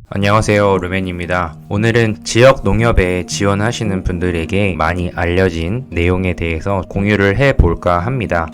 안녕하세요, 루멘입니다. 오늘은 지역 농협에 지원하시는 분들에게 많이 알려진 내용에 대해서 공유를 해볼까 합니다.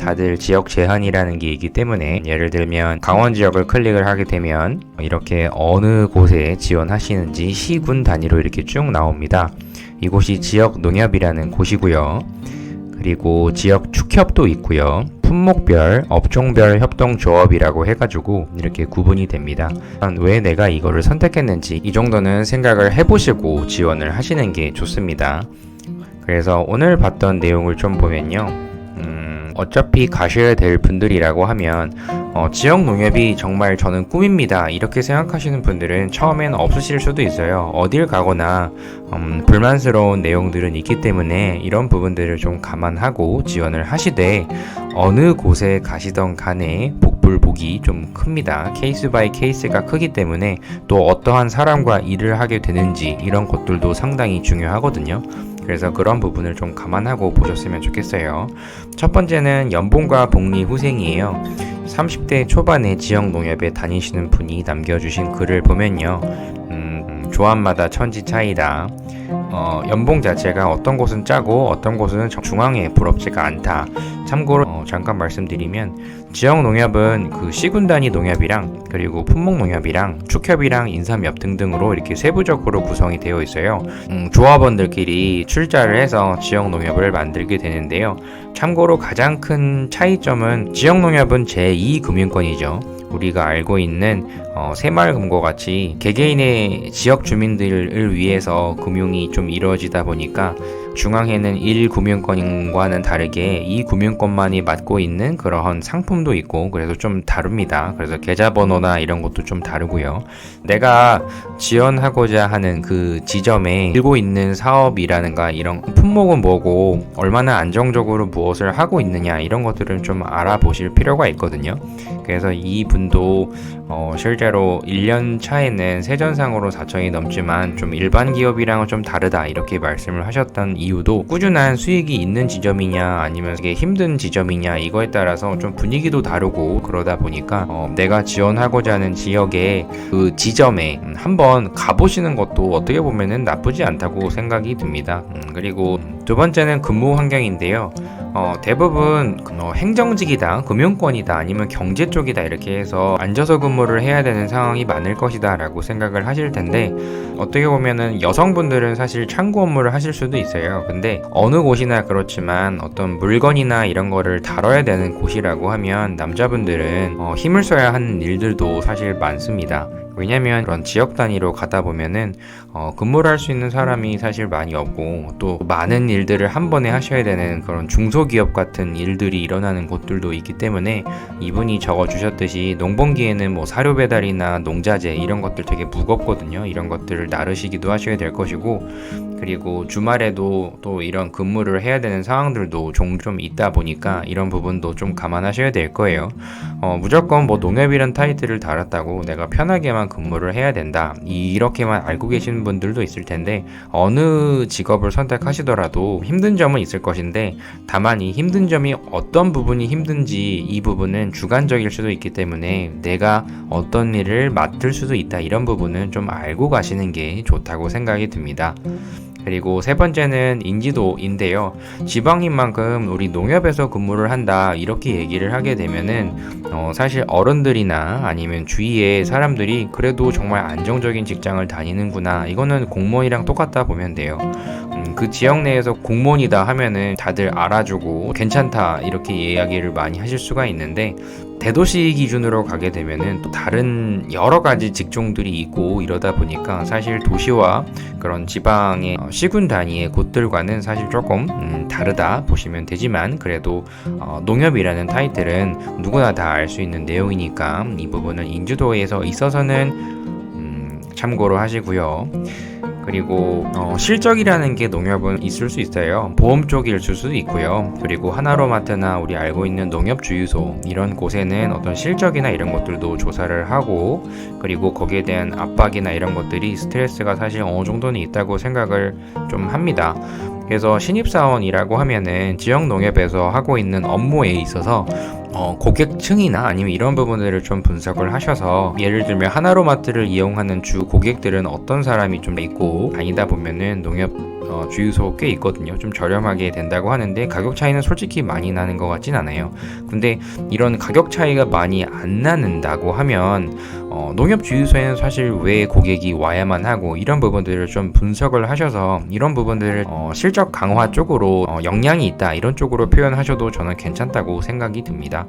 다들 지역 제한이라는 게 있기 때문에 예를 들면 강원 지역을 클릭을 하게 되면 이렇게 어느 곳에 지원하시는지 시군 단위로 이렇게 쭉 나옵니다. 이곳이 지역 농협이라는 곳이고요. 그리고 지역 축협도 있고요. 품목별, 업종별 협동조합이라고 해가지고 이렇게 구분이 됩니다. 왜 내가 이거를 선택했는지 이 정도는 생각을 해보시고 지원을 하시는 게 좋습니다. 그래서 오늘 봤던 내용을 좀 보면요. 어차피 가셔야 될 분들이라고 하면 지역 농협이 정말 저는 꿈입니다 이렇게 생각하시는 분들은 처음엔 없으실 수도 있어요. 어딜 가거나 불만스러운 내용들은 있기 때문에 이런 부분들을 좀 감안하고 지원을 하시되 어느 곳에 가시던 간에 복불복이 좀 큽니다. 케이스 바이 케이스가 크기 때문에 또 어떠한 사람과 일을 하게 되는지 이런 것들도 상당히 중요하거든요. 그래서 그런 부분을 좀 감안하고 보셨으면 좋겠어요. 첫 번째는 연봉과 복리 후생이에요. 30대 초반에 지역 농협에 다니시는 분이 남겨주신 글을 보면요. 조합마다 천지 차이다. 연봉 자체가 어떤 곳은 짜고 어떤 곳은 중앙에 부럽지가 않다. 참고로 잠깐 말씀드리면 지역 농협은 그 시군 단위 농협이랑 그리고 품목 농협이랑 축협이랑 인삼협 등등으로 이렇게 세부적으로 구성이 되어 있어요. 조합원들끼리 출자를 해서 지역 농협을 만들게 되는데요. 참고로 가장 큰 차이점은 지역 농협은 제2금융권이죠. 우리가 알고 있는 새마을금고 같이 개개인의 지역 주민들을 위해서 금융이 좀 이루어지다 보니까 중앙에는 1금융권과는 다르게 2금융권만이 맡고 있는 그러한 상품도 있고 그래서 좀 다릅니다. 그래서 계좌번호나 이런 것도 좀 다르고요. 내가 지원하고자 하는 그 지점에 들고 있는 사업이라든가 이런 품목은 뭐고 얼마나 안정적으로 무엇을 하고 있느냐 이런 것들은 좀 알아보실 필요가 있거든요. 그래서 이분도 실제로 1년 차에는 세전상으로 4천이 넘지만 좀 일반 기업이랑은 좀 다르다 이렇게 말씀을 하셨던 이유도 꾸준한 수익이 있는 지점이냐 아니면 이게 힘든 지점이냐 이거에 따라서 좀 분위기도 다르고 그러다 보니까 내가 지원하고자 하는 지역의 그 지점에 한번 가보시는 것도 어떻게 보면은 나쁘지 않다고 생각이 듭니다. 그리고 두 번째는 근무 환경인데요. 대부분 행정직이다, 금융권이다, 아니면 경제 쪽이다 이렇게 해서 앉아서 근무를 해야 되는 상황이 많을 것이다 라고 생각을 하실 텐데 어떻게 보면은 여성분들은 사실 창구 업무를 하실 수도 있어요. 근데 어느 곳이나 그렇지만 어떤 물건이나 이런 거를 다뤄야 되는 곳이라고 하면 남자분들은 힘을 써야 하는 일들도 사실 많습니다. 왜냐면 그런 지역 단위로 가다 보면은 근무를 할 수 있는 사람이 사실 많이 없고 또 많은 일들을 한 번에 하셔야 되는 그런 중소기업 같은 일들이 일어나는 곳들도 있기 때문에 이분이 적어주셨듯이 농번기에는 뭐 사료 배달이나 농자재 이런 것들 되게 무겁거든요. 이런 것들을 나르시기도 하셔야 될 것이고 그리고 주말에도 또 이런 근무를 해야 되는 상황들도 종종 있다 보니까 이런 부분도 좀 감안하셔야 될 거예요. 무조건 뭐 농협이란 타이틀을 달았다고 내가 편하게만 근무를 해야 된다 이렇게만 알고 계시는 분들도 있을 텐데 어느 직업을 선택하시더라도 힘든 점은 있을 것인데 다만 이 힘든 점이 어떤 부분이 힘든지 이 부분은 주관적일 수도 있기 때문에 내가 어떤 일을 맡을 수도 있다 이런 부분은 좀 알고 가시는 게 좋다고 생각이 듭니다. 그리고 세 번째는 인지도인데요. 지방인 만큼 우리 농협에서 근무를 한다 이렇게 얘기를 하게 되면은 사실 어른들이나 아니면 주위의 사람들이 그래도 정말 안정적인 직장을 다니는구나 이거는 공무원이랑 똑같다 보면 돼요. 그 지역 내에서 공무원이다 하면은 다들 알아주고 괜찮다 이렇게 이야기를 많이 하실 수가 있는데 대도시 기준으로 가게 되면은 또 다른 여러 가지 직종들이 있고 이러다 보니까 사실 도시와 그런 지방의 시군 단위의 곳들과는 사실 조금 다르다 보시면 되지만 그래도 농협이라는 타이틀은 누구나 다 알 수 있는 내용이니까 이 부분은 인지도에서 있어서는 참고로 하시고요. 그리고 실적이라는 게 농협은 있을 수 있어요. 보험 쪽일 수도 있고요. 그리고 하나로마트나 우리 알고 있는 농협주유소 이런 곳에는 어떤 실적이나 이런 것들도 조사를 하고 그리고 거기에 대한 압박이나 이런 것들이 스트레스가 사실 어느 정도는 있다고 생각을 좀 합니다. 그래서 신입사원이라고 하면은 지역 농협에서 하고 있는 업무에 있어서 고객층이나 아니면 이런 부분들을 좀 분석을 하셔서, 예를 들면 하나로마트를 이용하는 주 고객들은 어떤 사람이 좀 있고, 다니다 보면은 농협 주유소 꽤 있거든요. 좀 저렴하게 된다고 하는데 가격 차이는 솔직히 많이 나는 것 같진 않아요. 근데 이런 가격 차이가 많이 안 나는다고 하면 농협 주유소에는 사실 왜 고객이 와야만 하고, 이런 부분들을 좀 분석을 하셔서 이런 부분들을 실적 강화 쪽으로 역량이 있다 이런 쪽으로 표현하셔도 저는 괜찮다고 생각이 듭니다.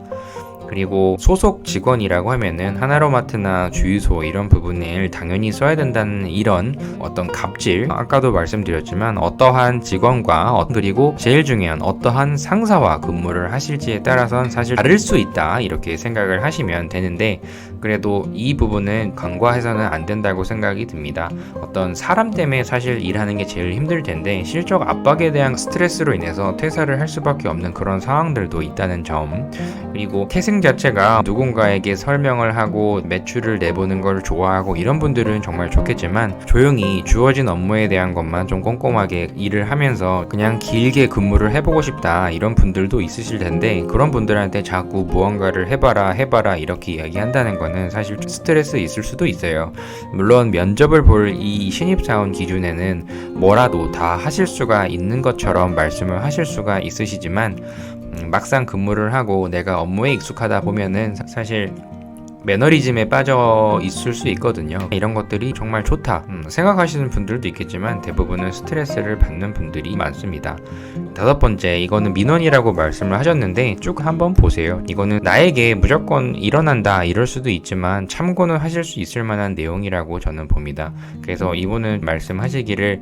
그리고 소속 직원이라고 하면은 하나로마트나 주유소 이런 부분을 당연히 써야 된다는 이런 어떤 갑질, 아까도 말씀드렸지만 어떠한 직원과 그리고 제일 중요한 어떠한 상사와 근무를 하실지에 따라서는 사실 다를 수 있다 이렇게 생각을 하시면 되는데, 그래도 이 부분은 간과해서는 안 된다고 생각이 듭니다. 어떤 사람 때문에 사실 일하는 게 제일 힘들 텐데 실적 압박에 대한 스트레스로 인해서 퇴사를 할 수밖에 없는 그런 상황들도 있다는 점, 그리고 태생 자체가 누군가에게 설명을 하고 매출을 내보는 걸 좋아하고 이런 분들은 정말 좋겠지만, 조용히 주어진 업무에 대한 것만 좀 꼼꼼하게 일을 하면서 그냥 길게 근무를 해보고 싶다 이런 분들도 있으실 텐데, 그런 분들한테 자꾸 무언가를 해봐라 이렇게 이야기한다는 거는 사실 스트레스 있을 수도 있어요. 물론 면접을 볼 이 신입사원 기준에는 뭐라도 다 하실 수가 있는 것처럼 말씀을 하실 수가 있으시지만, 막상 근무를 하고 내가 업무에 익숙하다 보면은 사실 매너리즘에 빠져 있을 수 있거든요. 이런 것들이 정말 좋다 생각하시는 분들도 있겠지만 대부분은 스트레스를 받는 분들이 많습니다. 다섯 번째, 이거는 민원이라고 말씀을 하셨는데 쭉 한번 보세요. 이거는 나에게 무조건 일어난다 이럴 수도 있지만 참고는 하실 수 있을 만한 내용이라고 저는 봅니다. 그래서 이분은 말씀하시기를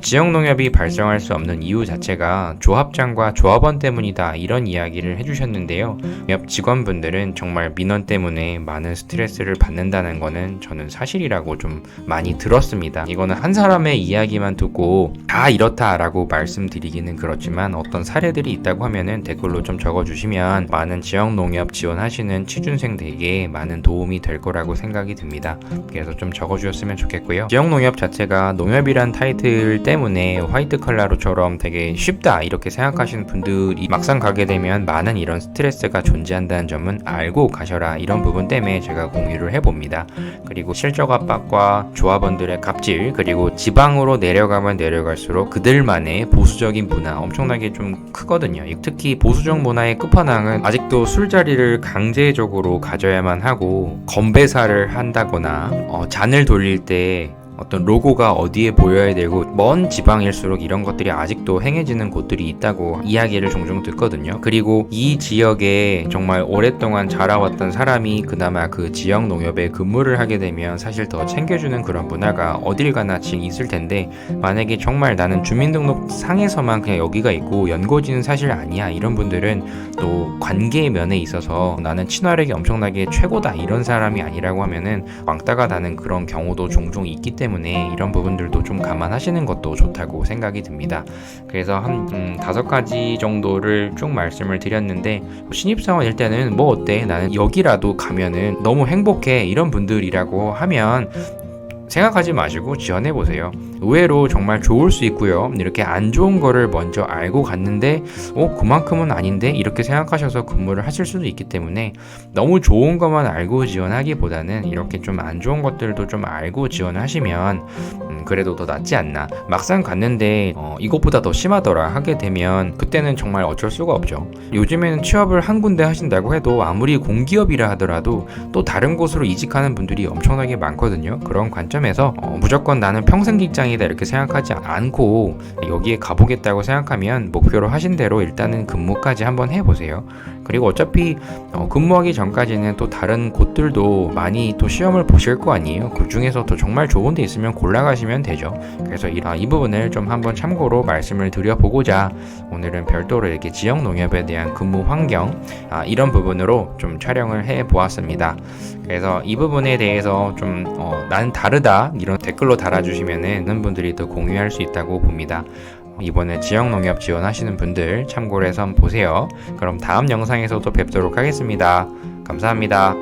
지역농협이 발생할 수 없는 이유 자체가 조합장과 조합원 때문이다 이런 이야기를 해주셨는데요. 옆 직원분들은 정말 민원 때문에 많은 스트레스를 받는다는 거는 저는 사실이라고 좀 많이 들었습니다. 이거는 한 사람의 이야기만 듣고 다 이렇다라고 말씀드리기는 그렇지만 어떤 사례들이 있다고 하면은 댓글로 좀 적어주시면 많은 지역농협 지원하시는 취준생들에게 많은 도움이 될 거라고 생각이 듭니다. 그래서 좀 적어주셨으면 좋겠고요. 지역농협 자체가 농협이란 타이틀 때문에 화이트 컬러로처럼 되게 쉽다 이렇게 생각하시는 분들이 막상 가게 되면 많은 이런 스트레스가 존재한다는 점은 알고 가셔라 이런 부분 때문에 제가 공유를 해봅니다. 그리고 실적 압박과 조합원들의 갑질, 그리고 지방으로 내려가면 내려갈수록 그들만의 보수적인 문화 엄청나게 좀 크거든요. 특히 보수적 문화의 끝판왕은 아직도 술자리를 강제적으로 가져야만 하고 건배사를 한다거나 잔을 돌릴 때 어떤 로고가 어디에 보여야 되고, 먼 지방일수록 이런 것들이 아직도 행해지는 곳들이 있다고 이야기를 종종 듣거든요. 그리고 이 지역에 정말 오랫동안 자라왔던 사람이 그나마 그 지역 농협에 근무를 하게 되면 사실 더 챙겨주는 그런 문화가 어딜 가나 지금 있을 텐데, 만약에 정말 나는 주민등록 상에서만 그냥 여기가 있고 연고지는 사실 아니야 이런 분들은 또 관계의 면에 있어서 나는 친화력이 엄청나게 최고다 이런 사람이 아니라고 하면은 왕따가 나는 그런 경우도 종종 있기 때문에 이런 부분들도 좀 감안하시는 것도 좋다고 생각이 듭니다. 그래서 한 5가지 정도를 쭉 말씀을 드렸는데, 신입사원일 때는 뭐 어때? 나는 여기라도 가면은 너무 행복해 이런 분들이라고 하면 생각하지 마시고 지원해보세요. 의외로 정말 좋을 수 있고요. 이렇게 안 좋은 거를 먼저 알고 갔는데 그만큼은 아닌데 이렇게 생각하셔서 근무를 하실 수도 있기 때문에 너무 좋은 것만 알고 지원하기보다는 이렇게 좀 안 좋은 것들도 좀 알고 지원하시면 그래도 더 낫지 않나. 막상 갔는데 이것보다 더 심하더라 하게 되면 그때는 정말 어쩔 수가 없죠. 요즘에는 취업을 한 군데 하신다고 해도 아무리 공기업이라 하더라도 또 다른 곳으로 이직하는 분들이 엄청나게 많거든요. 그런 관점에서 무조건 나는 평생 직장이다 이렇게 생각하지 않고 여기에 가보겠다고 생각하면 목표로 하신 대로 일단은 근무까지 한번 해보세요. 그리고 어차피 근무하기 전까지는 또 다른 곳들도 많이 또 시험을 보실 거 아니에요. 그 중에서도 정말 좋은 데 있으면 골라가시면 되죠. 그래서 이 부분을 좀 한번 참고로 말씀을 드려보고자 오늘은 별도로 이렇게 지역농협에 대한 근무 환경 이런 부분으로 좀 촬영을 해보았습니다. 그래서 이 부분에 대해서 좀 난 다르다 이런 댓글로 달아주시면은 많은 분들이 더 공유할 수 있다고 봅니다. 이번에 지역농협 지원하시는 분들 참고로 해서 한번 보세요. 그럼 다음 영상에서도 뵙도록 하겠습니다. 감사합니다.